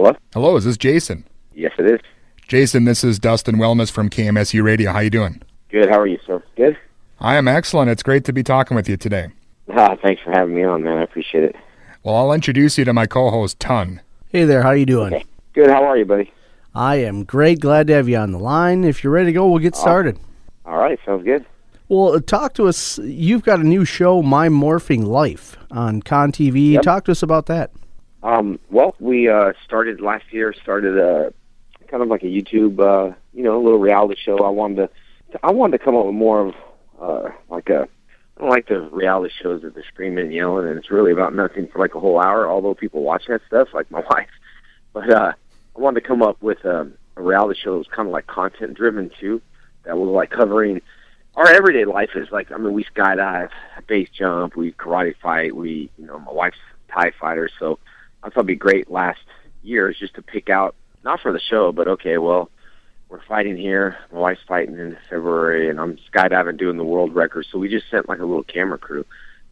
Hello? Hello, is this Jason? Yes, it is. Jason, this is Dustin Wellness from KMSU Radio. How you doing? Good. How are you, sir? Good? I am excellent. It's great to be talking with you today. Thanks for having me on, man. I appreciate it. Well, I'll introduce you to my co-host, Ton. Hey there, how you doing? Okay. Good. How are you, buddy? I am great. Glad to have you on the line. If you're ready to go, we'll get started. All right. Sounds good. Well, talk to us. You've got a new show, My Morphing Life, on Con TV. Yep. Talk to us about that. Well, we started last year, kind of like a YouTube, a little reality show. I wanted to come up with more of I don't like the reality shows that they're screaming and yelling, and it's really about nothing for like a whole hour, although people watch that stuff, like my wife. But I wanted to come up with a reality show that was kind of like content-driven, too, that was like covering our everyday life. Is like, we skydive, base jump, we karate fight, my wife's Thai fighter, so I thought it'd be great last year is just to pick out, not for the show, but okay, well, we're fighting here. My wife's fighting in February, and I'm skydiving doing the world record. So we just sent like a little camera crew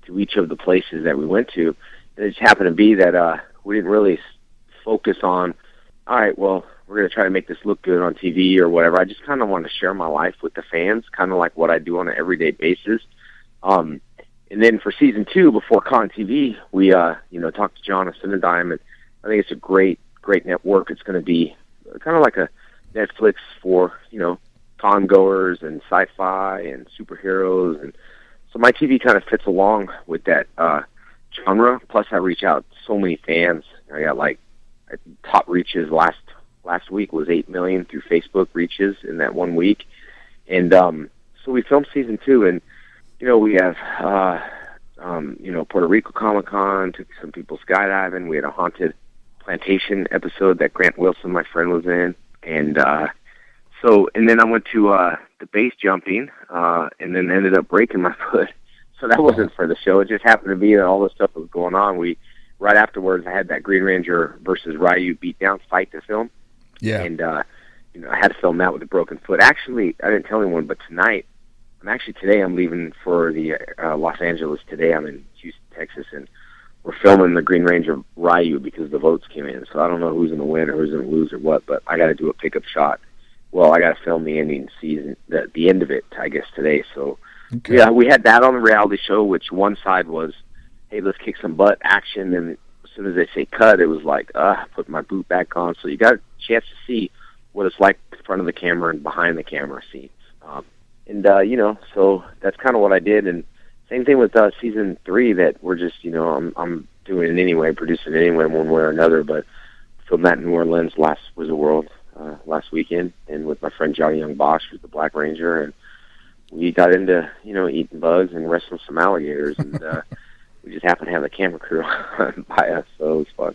to each of the places that we went to. And it just happened to be that we didn't really focus on, all right, well, we're going to try to make this look good on TV or whatever. I just kind of want to share my life with the fans, kind of like what I do on an everyday basis. And then for season 2, before Con TV, we talked to John of Cinedime, and I think it's a great network. It's going to be kind of like a Netflix for, con goers and sci-fi and superheroes. And so my TV kind of fits along with that genre. Plus I reach out to so many fans. I got like top reaches last week was 8 million through Facebook reaches in that 1 week. And so we filmed season 2, and we have Puerto Rico Comic-Con, took some people skydiving. We had a haunted plantation episode that Grant Wilson, my friend, was in. And then I went to the base jumping, and then ended up breaking my foot. So that wasn't for the show. It just happened to be that all this stuff was going on. Right afterwards, I had that Green Ranger versus Ryu beatdown fight to film. Yeah. And, I had to film that with a broken foot. Actually, I didn't tell anyone, but today I'm leaving for the Los Angeles today. I'm in Houston, Texas, and we're filming the Green Ranger Ryu because the votes came in. So I don't know who's going to win or who's going to lose or what, but I got to do a pickup shot. Well, I got to film the ending season, the end of it, I guess, today. So, okay. Yeah, we had that on the reality show, which one side was, hey, let's kick some butt action. And as soon as they say cut, it was like, put my boot back on. So you got a chance to see what it's like in front of the camera and behind the camera scenes. So that's kind of what I did. And same thing with season 3 that we're just, I'm doing it anyway, producing it anyway, one way or another. But filmed that in New Orleans last weekend, and with my friend Johnny Young Bosch, who's the Black Ranger, and we got into, eating bugs and wrestling some alligators, and we just happened to have the camera crew by us, so it was fun.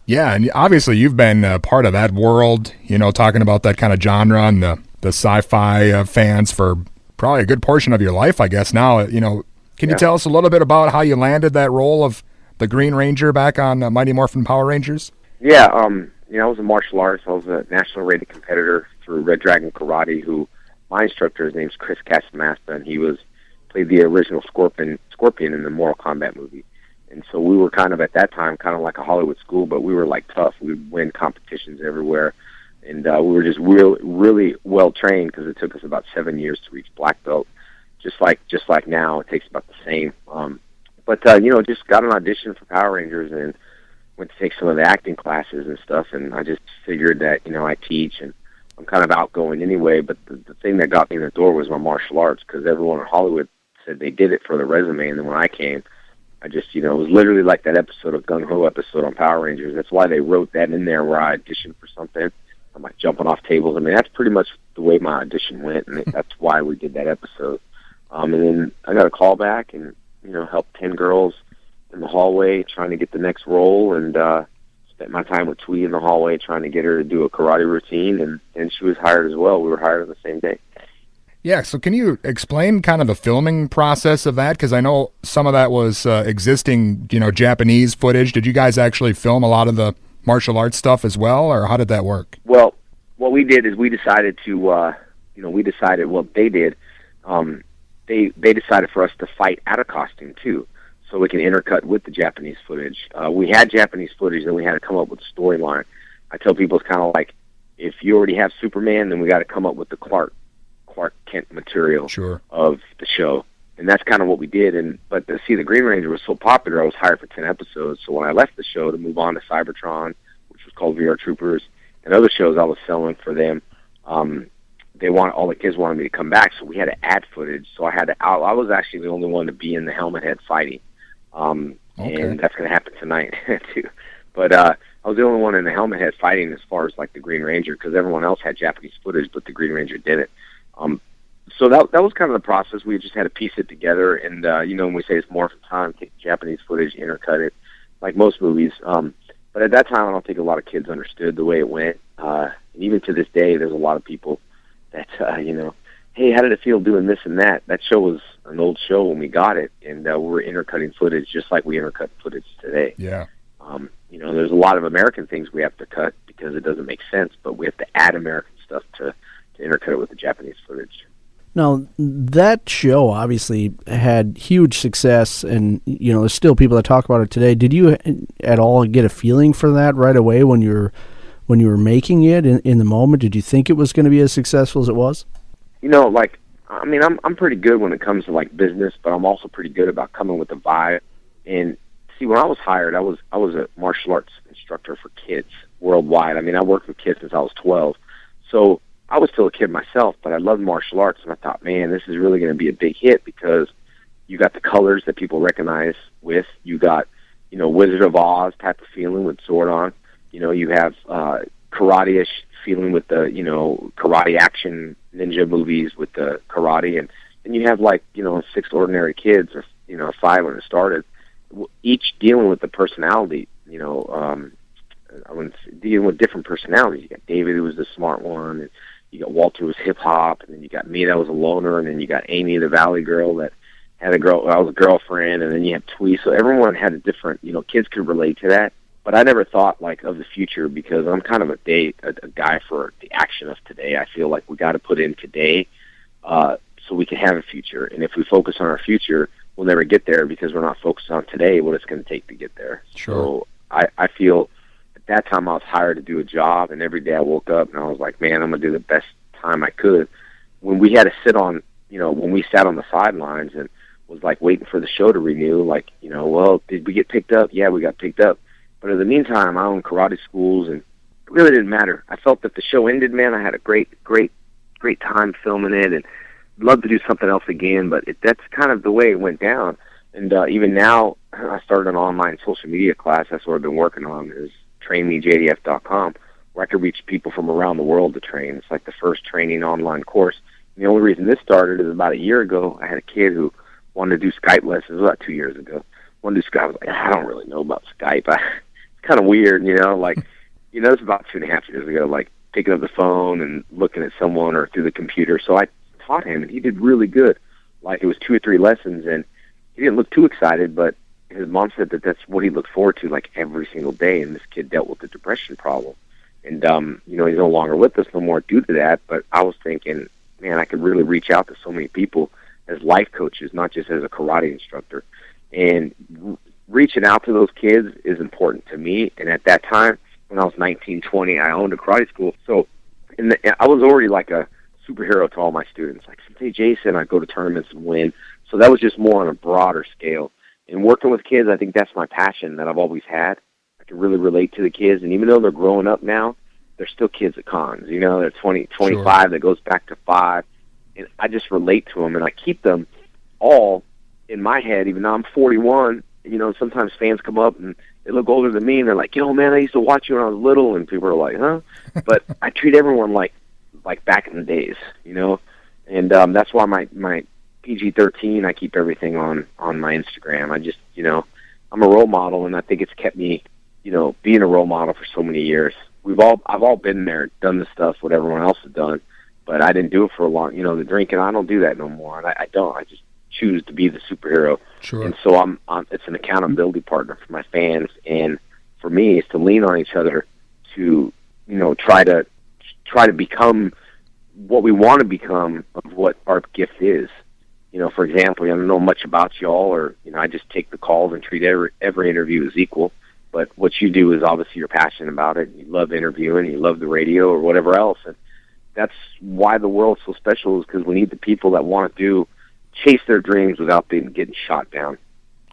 Yeah, and obviously you've been part of that world, talking about that kind of genre and the sci-fi fans for probably a good portion of your life, I guess, now. Can you tell us a little bit about how you landed that role of the Green Ranger back on Mighty Morphin Power Rangers? Yeah, I was a martial artist. I was a national rated competitor through Red Dragon Karate, who my instructor, his name's Chris Casamasta, and he played the original Scorpion in the Mortal Kombat movie. And so we were kind of, at that time, kind of like a Hollywood school, but we were like tough. We would win competitions everywhere. And we were just really well trained, because it took us about 7 years to reach black belt. Just like now, it takes about the same. But just got an audition for Power Rangers and went to take some of the acting classes and stuff. And I just figured that, I teach and I'm kind of outgoing anyway. But the thing that got me in the door was my martial arts, because everyone in Hollywood said they did it for the resume. And then when I came, I just, it was literally like that episode of Gung Ho episode on Power Rangers. That's why they wrote that in there, where I auditioned for something. I'm like jumping off tables. That's pretty much the way my audition went, and that's why we did that episode. And then I got a call back and, helped 10 girls in the hallway trying to get the next role, and spent my time with Twee in the hallway trying to get her to do a karate routine, and she was hired as well. We were hired on the same day. Yeah, so can you explain kind of the filming process of that? Because I know some of that was existing, Japanese footage. Did you guys actually film a lot of the martial arts stuff as well, or how did that work? Well, what we did is we decided to, they did. They decided for us to fight out of costume too. so we can intercut with the Japanese footage. We had Japanese footage, then we had to come up with a storyline. I tell people it's kind of like, if you already have Superman, then we got to come up with the Clark Kent material of the show. And that's kind of what we did. But to see the Green Ranger was so popular, I was hired for 10 episodes. So when I left the show to move on to Cybertron, which was called VR Troopers, and other shows I was selling for them, all the kids wanted me to come back, so we had to add footage. So I was actually the only one to be in the helmet head fighting. And that's going to happen tonight too. But I was the only one in the helmet head fighting as far as like the Green Ranger, because everyone else had Japanese footage, but the Green Ranger didn't. So that was kind of the process. We just had to piece it together, and when we say it's morphin time, take Japanese footage, intercut it, like most movies. But at that time, I don't think a lot of kids understood the way it went. And even to this day, there's a lot of people that hey, how did it feel doing this and that? That show was an old show when we got it, and we're intercutting footage just like we intercut footage today. Yeah. There's a lot of American things we have to cut because it doesn't make sense, but we have to add American stuff to intercut it with the Japanese footage. Now, that show obviously had huge success, and there's still people that talk about it today. Did you at all get a feeling for that right away when you were making it in the moment? Did you think it was going to be as successful as it was? I'm pretty good when it comes to like business, but I'm also pretty good about coming with a vibe. And see, when I was hired, I was a martial arts instructor for kids worldwide. I worked with kids since I was 12, so I was still a kid myself, but I loved martial arts, and I thought, man, this is really going to be a big hit because you got the colors that people recognize with. You got, Wizard of Oz type of feeling with Zordon. You have karate-ish feeling with the, karate action ninja movies with the karate, and then you have like, 6 ordinary kids or, 5 when it started, each dealing with the personality, dealing with different personalities. You got David, who was the smart one, and you got Walter, who was hip-hop, and then you got me, that was a loner, and then you got Amy, the Valley girl, that had I was a girlfriend, and then you have Twee. So everyone had a different, kids could relate to that. But I never thought like of the future because I'm kind of a guy for the action of today. I feel like we got to put in today so we can have a future. And if we focus on our future, we'll never get there because we're not focused on today, what it's going to take to get there. Sure. So I feel at that time I was hired to do a job, and every day I woke up and I was like, man, I'm going to do the best time I could. When we had to sit on, when we sat on the sidelines and was like waiting for the show to renew, like, well, did we get picked up? Yeah, we got picked up. But in the meantime, I owned karate schools, and it really didn't matter. I felt that the show ended, man. I had a great time filming it, and love to do something else again. But that's kind of the way it went down. And even now, I started an online social media class. That's what I've been working on, is trainmejdf.com, where I could reach people from around the world to train. It's like the first training online course. And the only reason this started is about a year ago, I had a kid who wanted to do Skype lessons, about 2 years ago. Wanted to do Skype. I was like, I don't really know about Skype. It's kind of weird, it's about 2.5 years ago, like picking up the phone and looking at someone or through the computer. So I taught him, and he did really good. Like, it was 2 or 3 lessons, and he didn't look too excited, but his mom said that that's what he looked forward to, like, every single day. And this kid dealt with the depression problem. And, he's no longer with us no more due to that. But I was thinking, man, I could really reach out to so many people as life coaches, not just as a karate instructor. And reaching out to those kids is important to me. And at that time, when I was 19, 20, I owned a karate school. So I was already like a superhero to all my students. Like, hey, Jason, I'd go to tournaments and win. So that was just more on a broader scale. And working with kids, I think that's my passion that I've always had. I can really relate to the kids. And even though they're growing up now, they're still kids at cons. They're 20, 25, sure. That goes back to 5. And I just relate to them, and I keep them all in my head, even though I'm 41. Sometimes fans come up and they look older than me, and they're like, man, I used to watch you when I was little, and people are like, huh? But I treat everyone like back in the days, and that's why my PG-13, I keep everything on my Instagram. I just, I'm a role model, and I think it's kept me, being a role model for so many years. I've all been there, done the stuff what everyone else has done, but I didn't do it for a long, the drinking, I don't do that no more, and I don't. I just choose to be the superhero. Sure. And so it's an accountability partner for my fans, and for me, it's to lean on each other to, try to become what we want to become of what our gift is. For example, I don't know much about y'all, or, I just take the calls and treat every interview as equal. But what you do is obviously you're passionate about it. You love interviewing, you love the radio or whatever else. And that's why the world's so special, is because we need the people that want to chase their dreams without getting shot down.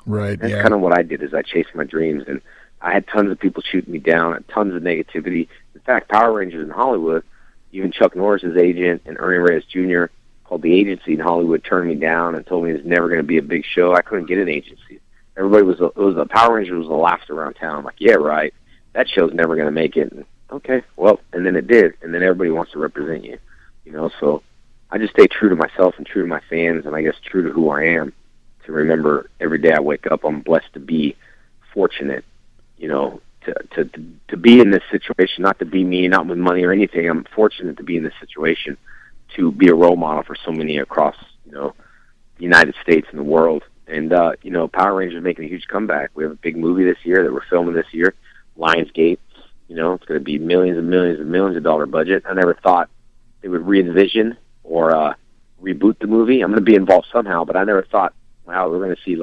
Right. That's kind of what I did, is I chased my dreams. And I had tons of people shooting me down, tons of negativity. In fact, Power Rangers in Hollywood, even Chuck Norris's agent and Ernie Reyes Jr. called the agency in Hollywood, turned me down and told me it was never going to be a big show. I couldn't get an agency. Everybody Power Rangers was the laughter around town. I'm like, yeah, right. That show's never going to make it. And, okay, well, and then it did. And then everybody wants to represent you, So I just stay true to myself and true to my fans, and I guess true to who I am. To remember every day I wake up, I'm blessed to be fortunate, to be in this situation, not to be me, not with money or anything. I'm fortunate to be in this situation, to be a role model for so many across, the United States and the world. And, Power Rangers making a huge comeback. We have a big movie this year that we're filming this year, Lionsgate. It's going to be millions and millions and millions of dollar budget. I never thought they would re-envision or reboot the movie. I'm going to be involved somehow, but I never thought, wow, we're going to see,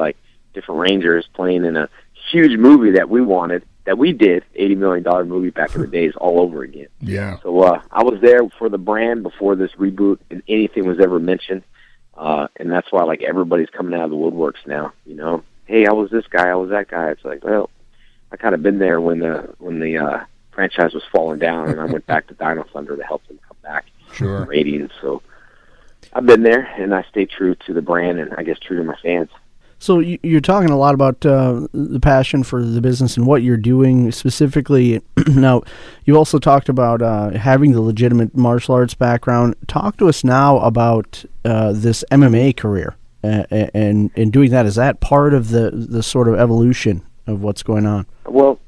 different Rangers playing in a huge movie that we wanted, that we did, $80 million movie back in the days, all over again. Yeah. So I was there for the brand before this reboot and anything was ever mentioned. And that's why, everybody's coming out of the woodworks now, Hey, I was this guy, I was that guy. It's like, well, I kind of been there when the franchise was falling down, and I went back to Dino Thunder to help them come back. Sure. Ratings. So I've been there, and I stay true to the brand, and I guess true to my fans. So you're talking a lot about the passion for the business and what you're doing specifically. Now, you also talked about having the legitimate martial arts background. Talk to us now about this MMA career and doing that. Is that part of the sort of evolution of what's going on? Well,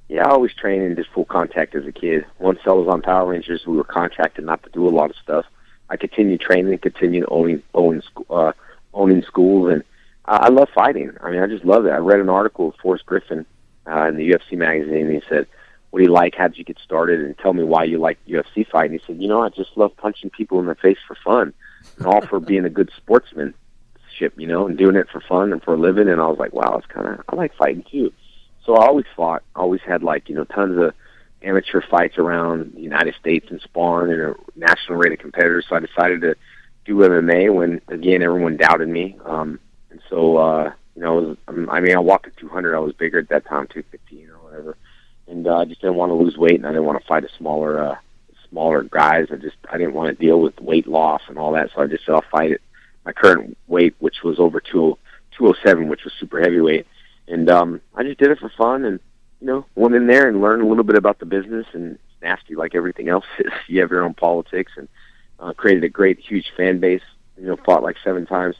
yeah, I always trained in just full contact as a kid. Once I was on Power Rangers, we were contracted not to do a lot of stuff. I continued training, continued owning schools, and I love fighting. I mean, I just love it. I read an article of Forrest Griffin in the UFC magazine, and he said, what do you like? How did you get started? And tell me why you like UFC fighting. He said, I just love punching people in the face for fun, and all for being a good sportsmanship, and doing it for fun and for a living. And I was like, wow, I like fighting too. So I always fought. I always had tons of amateur fights around the United States and sparring and a national rated competitors. So I decided to do MMA when, again, everyone doubted me. And so, I walked at 200. I was bigger at that time, 215 or whatever. And I just didn't want to lose weight, and I didn't want to fight a smaller guys. I didn't want to deal with weight loss and all that. So I just said I'll fight at my current weight, which was over 207, which was super heavyweight. And I just did it for fun, and went in there and learned a little bit about the business. And it's nasty, like everything else is. You have your own politics, and created a great, huge fan base. Fought 7 times.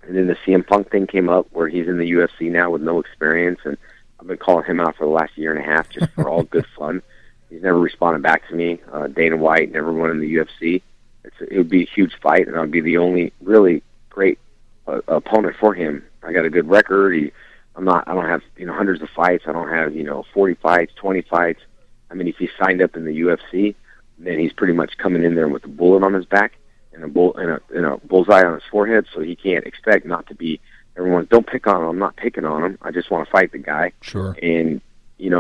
And then the CM Punk thing came up, where he's in the UFC now with no experience, and I've been calling him out for the last year and a half just for all good fun. He's never responded back to me. Dana White and everyone in the UFC. It would be a huge fight, and I'd be the only really great opponent for him. I got a good record. I don't have hundreds of fights. I don't have 40 fights, 20 fights. I mean, if he signed up in the UFC, then he's pretty much coming in there with a bullet on his back and a bullseye on his forehead. So he can't expect not to be. Everyone's, don't pick on him. I'm not picking on him. I just want to fight the guy. Sure. And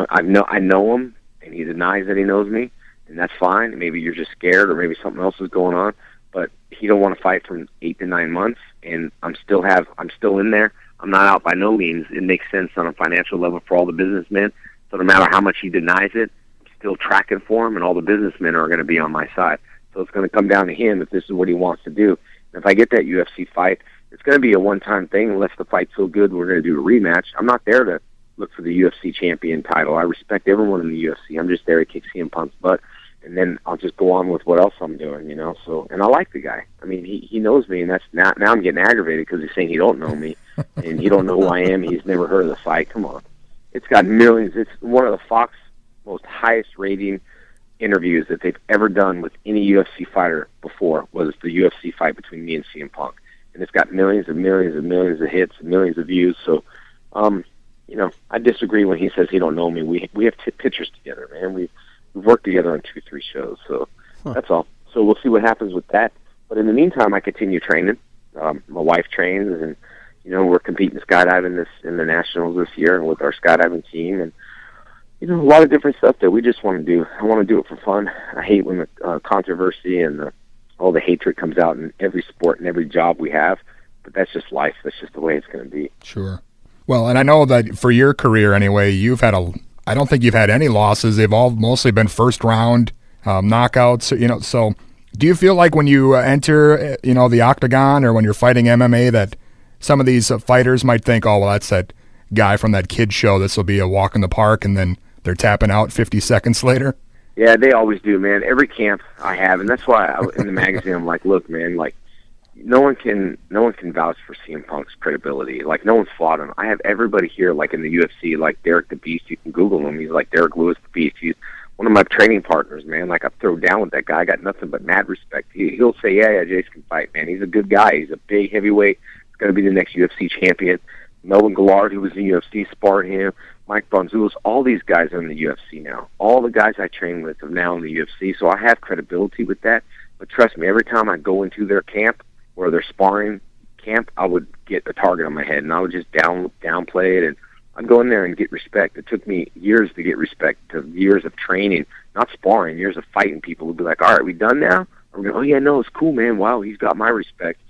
I know him, and he denies that he knows me, and that's fine. Maybe you're just scared, or maybe something else is going on. But he don't want to fight for 8 to 9 months, and I'm still in there. I'm not out by no means. It makes sense on a financial level for all the businessmen. So no matter how much he denies it, I'm still tracking for him, and all the businessmen are going to be on my side. So it's going to come down to him if this is what he wants to do. And if I get that UFC fight, it's going to be a one-time thing. Unless the fight's so good, we're going to do a rematch. I'm not there to look for the UFC champion title. I respect everyone in the UFC. I'm just there to kick CM Punk's butt, and then I'll just go on with what else I'm doing, So, and I like the guy. I mean, he knows me, and that's now I'm getting aggravated because he's saying he don't know me, and he don't know who I am. He's never heard of the fight. Come on, it's got millions. It's one of the Fox most highest rating interviews that they've ever done with any UFC fighter before. Was the UFC fight between me and CM Punk, and it's got millions and millions and millions of hits and millions of views. So, I disagree when he says he don't know me. We have pictures together, man. We've worked together on 2-3 shows, so that's all. So we'll see what happens with that. But in the meantime, I continue training. My wife trains, and we're competing skydiving in the nationals this year with our skydiving team, and a lot of different stuff that we just want to do. I want to do it for fun. I hate when the controversy and all the hatred comes out in every sport and every job we have, but that's just life. That's just the way it's going to be. Sure. Well, and I know that for your career anyway, I don't think you've had any losses. They've all mostly been first round knockouts. So do you feel like when you enter, the octagon or when you're fighting MMA that some of these fighters might think, oh, well, that's that guy from that kid show. This will be a walk in the park, and then they're tapping out 50 seconds later? Yeah, they always do, man. Every camp I have, and that's why in the magazine I'm like, look, man, like no one can vouch for CM Punk's credibility. Like no one's fought him. I have everybody here, like in the UFC, like Derek the Beast. You can Google him. He's like Derek Lewis the Beast. He's one of my training partners, man. Like I throw down with that guy. I got nothing but mad respect. He'll say, yeah, Jason can fight, man. He's a good guy. He's a big heavyweight. He's going to be the next UFC champion. Melvin Gillard, who was in the UFC, sparred him. Mike Bonzulis, all these guys are in the UFC now. All the guys I train with are now in the UFC, so I have credibility with that. But trust me, every time I go into their camp or their sparring camp, I would get a target on my head, and I would just downplay it, and I'd go in there and get respect. It took me years to get respect, to years of training, not sparring, years of fighting people who'd be like, all right, we done now? Or we go, oh, yeah, no, it's cool, man. Wow, he's got my respect.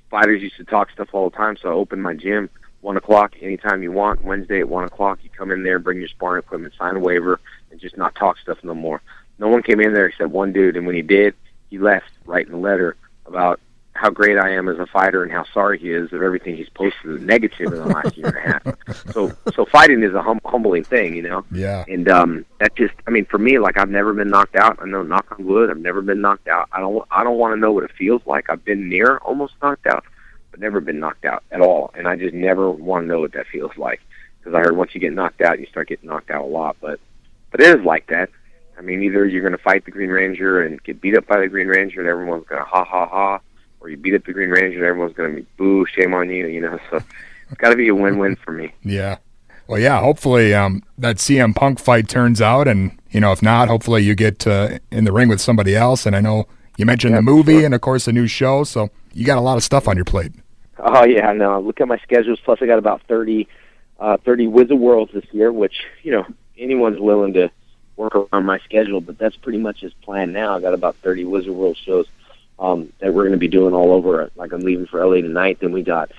Fighters used to talk stuff all the time, so I opened my gym 1 o'clock anytime you want. Wednesday at 1 o'clock, you come in there, bring your sparring equipment, sign a waiver, and just not talk stuff no more. No one came in there except one dude, and when he did, he left writing a letter about how great I am as a fighter and how sorry he is of everything he's posted negative in the last year and a half. So fighting is a humbling thing, Yeah. And that just, for me, like I've never been knocked out. I know, knock on wood, I've never been knocked out. I don't want to know what it feels like. I've been near almost knocked out, but never been knocked out at all. And I just never want to know what that feels like, because I heard once you get knocked out, you start getting knocked out a lot. But it is like that. Either you're going to fight the Green Ranger and get beat up by the Green Ranger, and everyone's going to ha ha ha, or you beat up the Green Ranger and everyone's going to be boo, shame on you. So it's got to be a win-win for me. Yeah. Well, yeah. Hopefully that CM Punk fight turns out, and if not, hopefully you get in the ring with somebody else. And I know you mentioned the movie and of course the new show, so you got a lot of stuff on your plate. Oh yeah, I know. Look at my schedules. Plus, I got about 30 Wizard Worlds this year, which anyone's willing to work around my schedule, but that's pretty much his plan now. I got about 30 Wizard World shows that we're going to be doing all over. Like I'm leaving for LA tonight. Then we got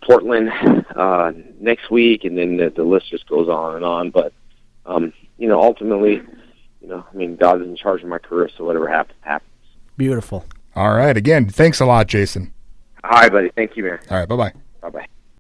Portland next week, and then the list just goes on and on. But ultimately, God is in charge of my career, so whatever happens, happens. Beautiful. All right. Again, thanks a lot, Jason. All right, buddy. Thank you, man. All right. Bye-bye. Bye-bye.